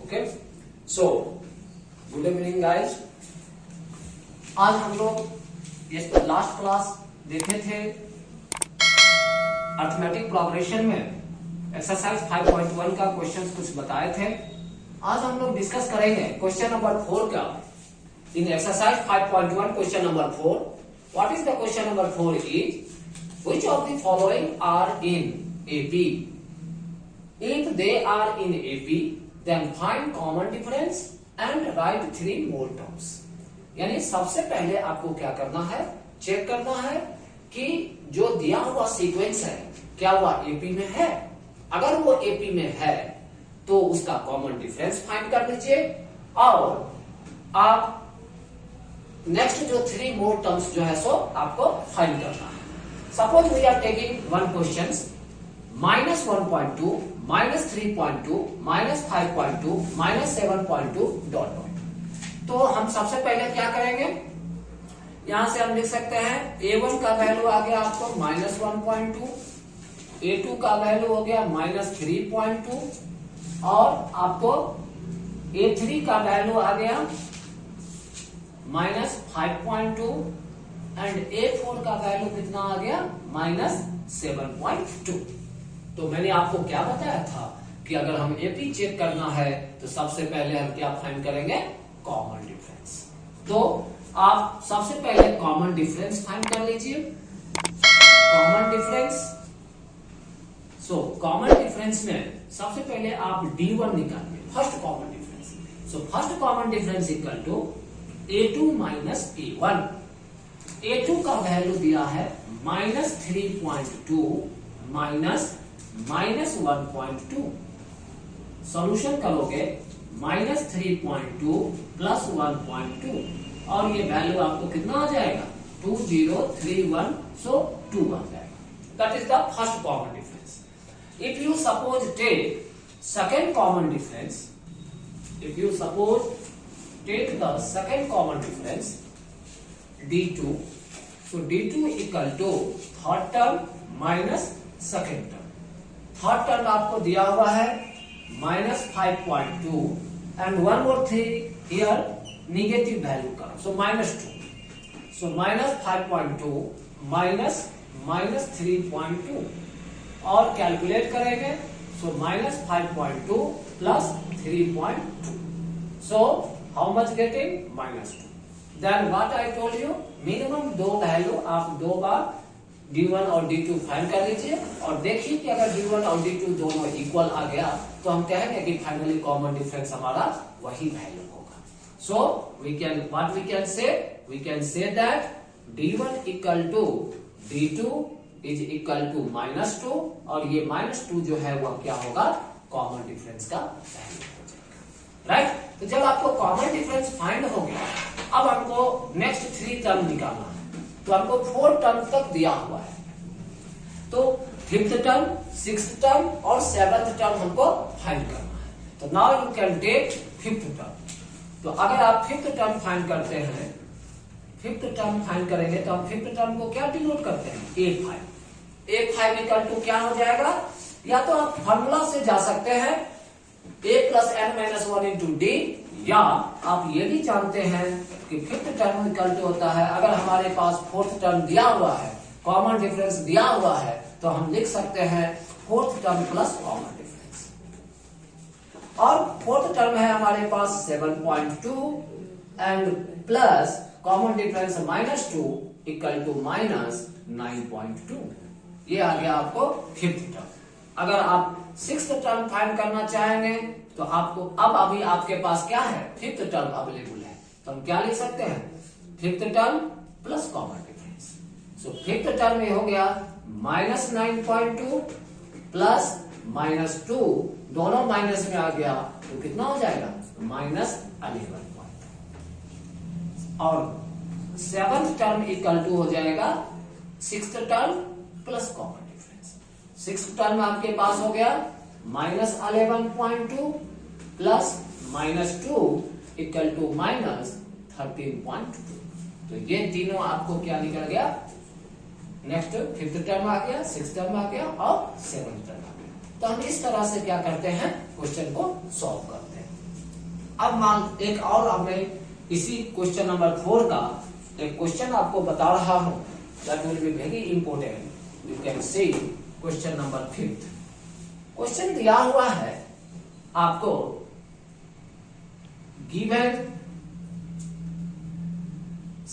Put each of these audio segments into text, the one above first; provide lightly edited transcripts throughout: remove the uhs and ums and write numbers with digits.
Okay, so good evening guys. आज हम लोग इस लास्ट क्लास देखे थे अर्थमेटिक प्रोग्रेशन में एक्सरसाइज 5.1 का क्वेश्चन कुछ बताए थे। आज हम लोग डिस्कस करेंगे क्वेश्चन नंबर 4 का। In exercise 5.1 question number 4, what is the question number 4 is which of the following are in AP? If they are in AP then find common difference and write 3 more terms. यानी सबसे पहले आपको क्या करना है, check करना है कि जो दिया हुआ सीक्वेंस है क्या वह एपी में है। अगर वो एपी में है तो उसका कॉमन डिफरेंस फाइंड कर लीजिए और आप नेक्स्ट जो 3 मोर टर्म्स जो है सो आपको फाइंड करना है। Suppose we are taking one question -1.2, -3.2, -5.2, -7.2 dot dot. तो हम सबसे पहले क्या करेंगे, यहां से हम लिख सकते हैं A1 का वैल्यू आ गया आपको -1.2, A2 का वैल्यू हो गया -3.2 और आपको A3 का वैल्यू आ गया -5.2 एंड A4 का वैल्यू कितना आ गया -7.2। तो मैंने आपको क्या बताया था कि अगर हम एपी चेक करना है तो सबसे पहले हम क्या फाइंड करेंगे, कॉमन डिफरेंस। तो आप सबसे पहले कॉमन डिफरेंस फाइंड कर लीजिए। Common difference, so common difference में सबसे पहले आप D1 निकालिए, first common difference. So first common difference equal to A2 minus A1। A2 का वैल्यू दिया है -3.2 -1.2। सॉल्यूशन करोगे -3.2 + 1.2 और ये वैल्यू आपको कितना आ जाएगा 2031, सो 2 आ जाएगा। That is the first common difference. If you suppose take second common difference, if you suppose take the second common difference D2, so D2 equal to third term minus second term. Third term आपको दिया हुआ है -5.2 and one more thing here negative value का, so -2। So -5.2 -3.2 और calculate करेंगे, so -5.2 + 3.2, so how much getting -2। Then what I told you, minimum 2 value आप 2 बार D1 और D2 find कर लीजिए और देखिए कि अगर D1 और D2 दोनों इक्वल आ गया तो हम कहेंगे कि फाइनली कॉमन डिफरेंस हमारा वही वैल्यू होगा। So we can say that D1 equal to D2 is equal to -2 और ये -2 जो है वह क्या होगा, कॉमन डिफरेंस का वैल्यू हो जाएगा, राइट। तो जब आपको कॉमन डिफरेंस फाइंड हो गया, अब हमको नेक्स्ट 3 टर्म निकालना है। तो हमको 4 टर्म तक दिया हुआ है, तो 5th टर्म, 6th टर्म और 7th टर्म हमको फाइंड करना है। तो now you can take 5th term. तो अगर आप 5th टर्म फाइंड करते हैं, 5th टर्म फाइंड करेंगे तो हम 5th टर्म को क्या डिनोट करते हैं, A5। A5 इक्वल टू क्या हो जाएगा, या तो आप फॉर्मूला से जा सकते हैं A + n - 1 × D, या आप ये भी जानते हैं कि 5th टर्म इक्वल टू होता है, अगर हमारे पास 4th टर्म दिया हुआ है, कॉमन डिफरेंस दिया हुआ है, तो हम लिख सकते हैं 4th term plus common difference. और 4th टर्म है हमारे पास 7.2 and plus common difference -2 equal to -9.2। ये आ गया आपको 5th टर्म। अगर आप 6th टर्म फाइंड करना चाहेंगे तो आपको अब अभी आपके पास क्या है, 5th टर्म अवेलेबल है, तो हम क्या लिख सकते हैं, 5th term plus common difference. So 5th term में हो गया -9.2 प्लस -2, दोनों माइनस में आ गया तो कितना हो जाएगा -11. और 7th टर्म इक्वल टू हो जाएगा 6th term plus common difference. 6th term आपके पास हो गया -11.2 प्लस -2 इक्वल टू -13.2। तो ये तीनों आपको क्या निकल गया, नेक्स्ट 5th टर्म आ गया, 6th टर्म आ गया और 7th टर्म आ गया। तो हम इस तरह से क्या करते हैं, क्वेश्चन को सॉल्व करते हैं। अब मान एक और अब मैं इसी क्वेश्चन नंबर 4 का एक क्वेश्चन आपको बता रहा हूं, that will be very important. You can see question number 5। Question दिया हुआ है आपको, गिवन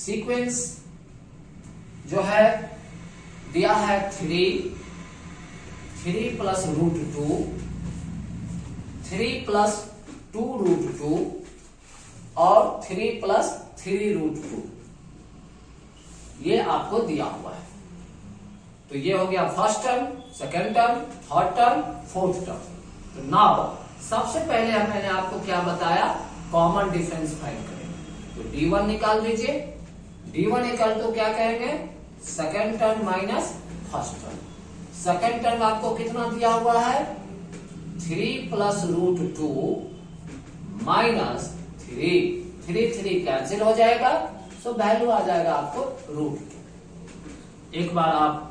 सीक्वेंस जो है दिया है 3 प्लस रूट 2, 3 प्लस 2 रूट 2 और 3 प्लस 3 रूट 2, ये आपको दिया हुआ है। तो ये हो गया first term, second term, third term, fourth term. तो नाउ सबसे पहले मैंने आपको क्या बताया, कॉमन डिफरेंस फाइंड करेंगे। तो D1 निकाल दीजिए। D1 इक्वल टू क्या कहेंगे, second term minus first term. Second term आपको कितना दिया हुआ है, 3 प्लस रूट 2 माइनस 3 कैंसिल हो जाएगा, सो वैल्यू आ जाएगा आपको रूट 2। एक बार आप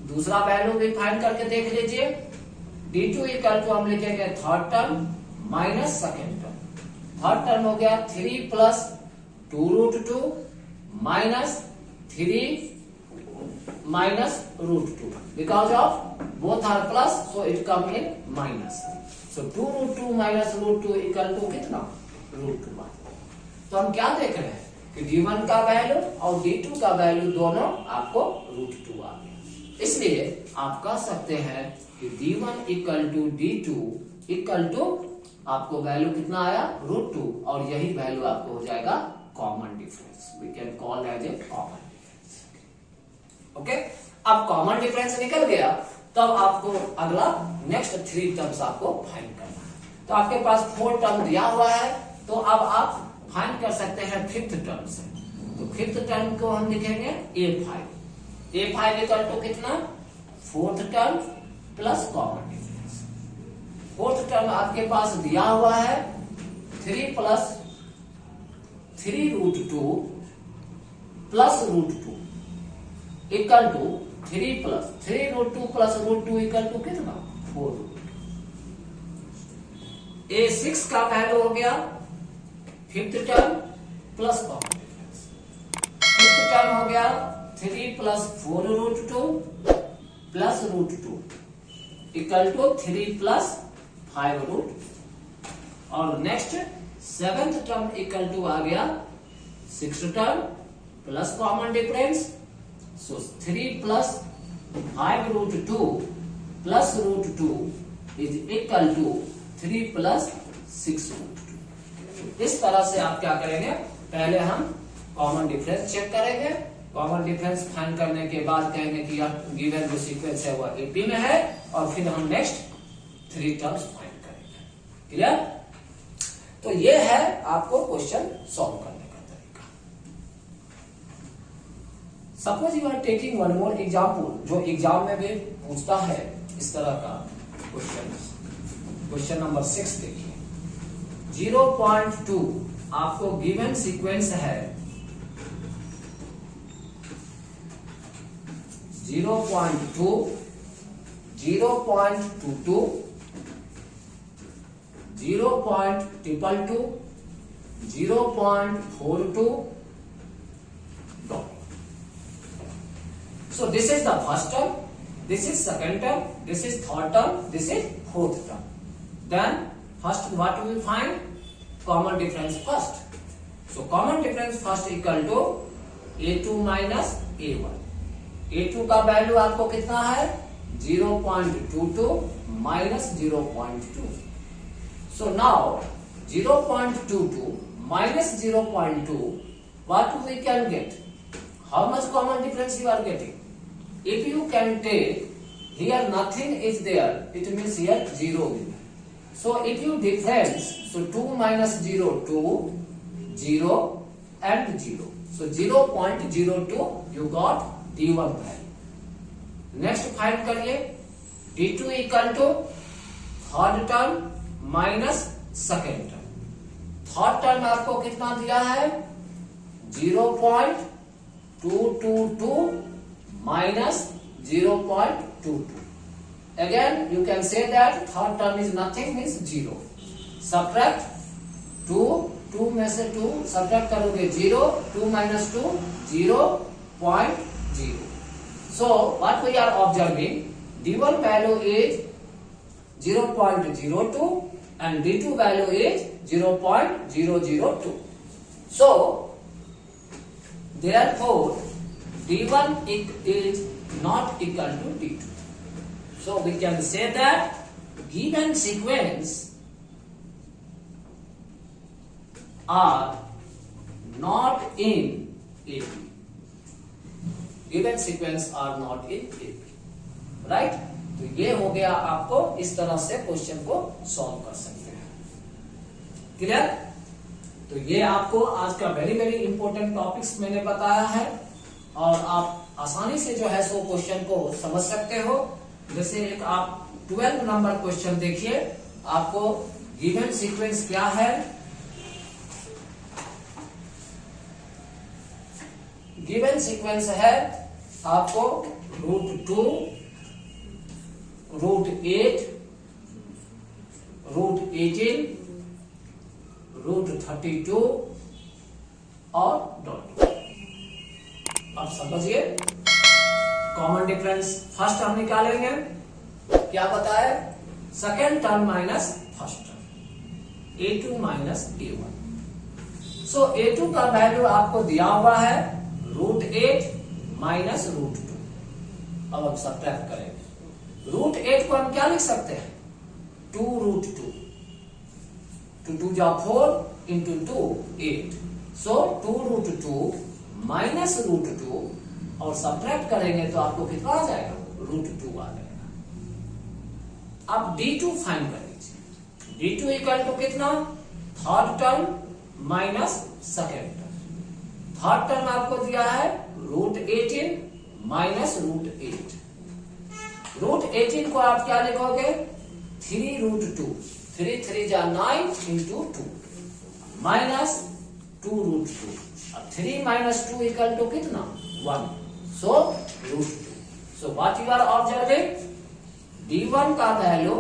दूसरा वैल्यू भी फाइंड करके देख लीजिए। D2 इक्वल टू हम लिखेंगे third term minus second term. Third term हो गया 3 plus 2 root 2 minus 3 minus root 2, because of both are plus so it come in minus. So 2 root 2 minus root 2 equal to कितना, root 2। तो हम क्या देख रहे हैं कि D1 का वैल्यू और D2 का वैल्यू दोनों आपको रूट 2 आ गया। इसलिए आप कह सकते हैं कि D1 equal to D2 equal to आपको वैल्यू कितना आया, रूट 2, और यही वैल्यू आपको हो जाएगा common difference. We can call as a common difference. Okay, अब कॉमन डिफरेंस निकल गया, तब आपको अगला नेक्स्ट 3 टर्म्स आपको फाइंड करना है। तो आपके पास 4 टर्म दिया हुआ है, तो अब आप फाइंड कर सकते हैं 5th टर्म से। तो 5th टर्म को हम लिखेंगे A5। A5 इक्वल टू कितना, 4th term plus common difference. 4th term आपके पास दिया हुआ है 3 plus 3 root 2 plus root 2 equal to 3 plus 3 root 2 plus root 2 equal to कितना, 4 रूट 2। A6 का वैल्यू हो गया 5th term plus common difference. 5th term हो गया 3 plus 4 root 2 plus root 2 equal to 3 plus 5 root 2। और next 7th term equal to आ गया 6th term plus common difference. So 3 plus 5 root 2 plus root 2 is equal to 3 plus 6 root 2। इस तरह से आप क्या करेंगे, पहले हम कॉमन डिफरेंस चेक करेंगे। कॉमन डिफरेंस फाइंड करने के बाद कहेंगे कि यह गिवन जो सीक्वेंस है वह AP में है, और फिर हम नेक्स्ट 3 टर्म्स फाइंड करेंगे। क्लियर? तो ये है आपको क्वेश्चन सॉल्व करने का तरीका। Suppose you are taking one more example, जो एग्जाम में भी पूछता है इस तरह का क्वेश्चन। क्वेश्चन नंबर 6 देखिए। 0.2 आपको गिवन सीक्वेंस है 0.2, 0.22, 0.222, 0.42. So this is the first term, this is second term, this is third term, this is fourth term. Then first what we will find? Common difference first. So common difference first equal to A2 minus A1. A2 का value आपको कितना है, 0.22 minus 0.2. So now 0.22 minus 0.2, what we can get? How much common difference you are getting? If you can take, here nothing is there, it means here 0 will be. So if you difference, so 2 minus 0, 2, 0 and 0. So 0.02 you got D1 value. Next find करिए, D2 equal to third term minus second term. Third term आपको कितना दिया है, 0.222 minus 0.22. Again you can say that third term is nothing, means 0. Subtract 2, 2 में से 2 subtract करोगे 0, 2 minus 2 0.0. So what we are observing, D1 value is 0.02 and D2 value is 0.002. So therefore D1 is not equal to D2. So we can say that given sequence are not in AP. Given sequence are not in AP. Right? तो ये हो गया, आपको इस तरह से question को solve कर सकते हैं. क्लियर? तो ये आपको आज का वेरी वेरी इंपॉर्टेंट टॉपिक्स मैंने बताया है और आप आसानी से जो है सो क्वेश्चन को समझ सकते हो. जैसे एक आप 12 नंबर क्वेश्चन देखिए, आपको गिवन सीक्वेंस क्या है. गिवन सीक्वेंस है आपको √2, √8, √18, √32 और डॉट. अब समझिए कॉमन डिफरेंस फर्स्ट हम निकालेंगे. क्या बताए? Second term minus first term, A2 minus A1. सो A2 का वैल्यू आपको दिया हुआ है √8 माइनस √2. अब हम सब्ट्रैक्ट करेंगे. √8 को हम क्या लिख सकते हैं? 2√2. 2 जा 4 इंटू 2 8. सो 2√2 माइनस √2 और सब्ट्रैक्ट करेंगे तो आपको कितना आ जाएगा? √2 आ जाएगा. अब D2 फाइंड कर लीजिए. D2 इक्वल टू कितना? Third term minus second term. Third term आपको दिया है √18 माइनस √8. √18 को आप क्या लिखोगे? 3√2. 3 3 जा 9 इंटू 2 माइनस 2√2. अब 3 माइनस 2 इक्वल टू कितना? 1. So √2. So what you are observing, D1 का वैल्यू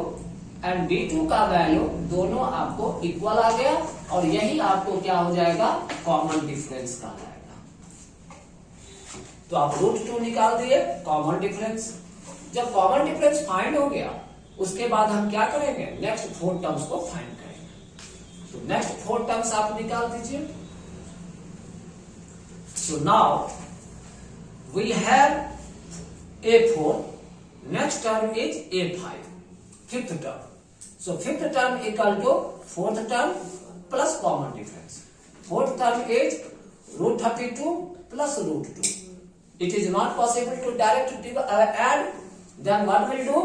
एंड D2 का वैल्यू दोनों आपको इक्वल आ गया और यही आपको क्या हो जाएगा? कॉमन डिफरेंस का आएगा. तो आप √2 निकाल दिए कॉमन डिफरेंस. जब कॉमन डिफरेंस फाइंड हो गया उसके बाद हम क्या करेंगे? नेक्स्ट 4 टर्म्स को फाइंड करेंगे. तो नेक्स्ट 4 टर्म्स आप निकाल दीजिए. So now we have A4. Next term is A5. Fifth term. So fifth term equal to fourth term plus common difference. Fourth term is √32 plus √2. It is not possible to direct add. Then what will do?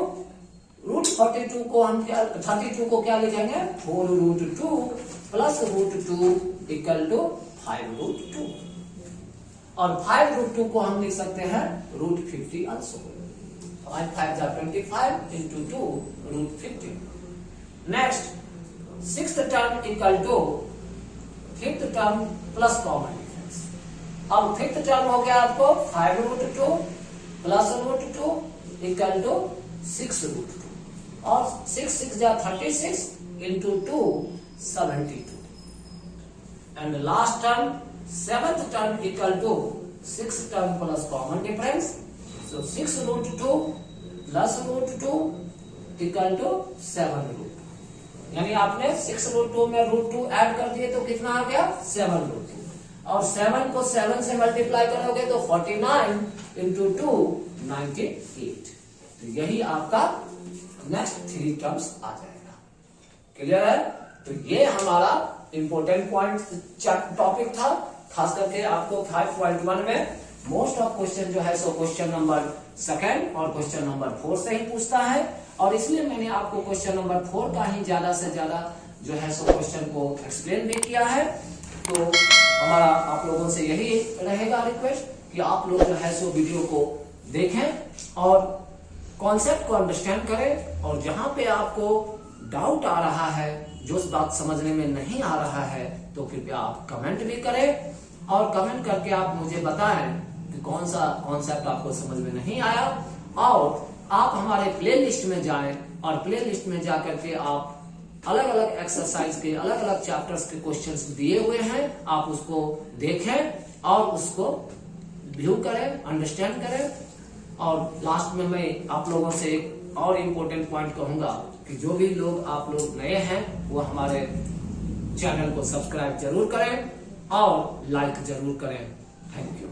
√42 को हम क्या 32 को क्या लिखेंगे? 4√2 plus √2 equal to 5√2. और 5√2 को हम लिख सकते हैं √50 also. 5 5 जा 25 into 2 √50. Next, sixth term equal to fifth term plus common difference. अब fifth term हो गया आपको 5√2 plus √2 equal to 6√2. और 6 6 जा 36 into 2 72. And the last term, seventh term equal to sixth term plus common difference. So 6√2 plus √2 equal to 7√2. यानी आपने 6√2 में √2 add कर दिए तो कितना आ गया? 7√2. और 7 को 7 से मल्टीप्लाई करोगे तो 49 इंटू 2 98. तो यही आपका नेक्स्ट 3 टर्म्स आ जाएगा. क्लियर है? तो ये हमारा इंपॉर्टेंट पॉइंट टॉपिक था. खास करके आपको 5.1 में मोस्ट ऑफ क्वेश्चन जो है सो क्वेश्चन नंबर 2 और क्वेश्चन नंबर 4 से ही पूछता है और इसलिए मैंने आपको क्वेश्चन नंबर 4 का ही ज्यादा से ज्यादा जो है सो क्वेश्चन को एक्सप्लेन भी किया है. तो हमारा आप लोगों से यही रहेगा रिक्वेस्ट कि आप लोग जो है सो वीडियो को देखें और कॉन्सेप्ट को अंडरस्टैंड करें और जहां पे आपको डाउट आ रहा है, जो उस बात समझने में नहीं आ रहा है, तो कृपया आप कमेंट भी करें और कमेंट करके आप मुझे बताएं कि कौन सा कॉन्सेप्ट आपको समझ में नहीं आया. और आप हमारे प्लेलिस्ट में जाएं और प्लेलिस्ट में जाकर के आप अलग अलग एक्सरसाइज के अलग अलग चैप्टर्स के क्वेश्चंस दिए हुए हैं, आप उसको देखें और उसको व्यू करें, अंडरस्टैंड करें। और लास्ट में मैं आप लोगों से एक और इम्पोर्टेंट पॉइंट कहूंगा कि जो भी लोग आप लोग नए हैं वो हमारे चैनल को सब्सक्राइब जरूर करें और लाइक जरूर करें। Thank you.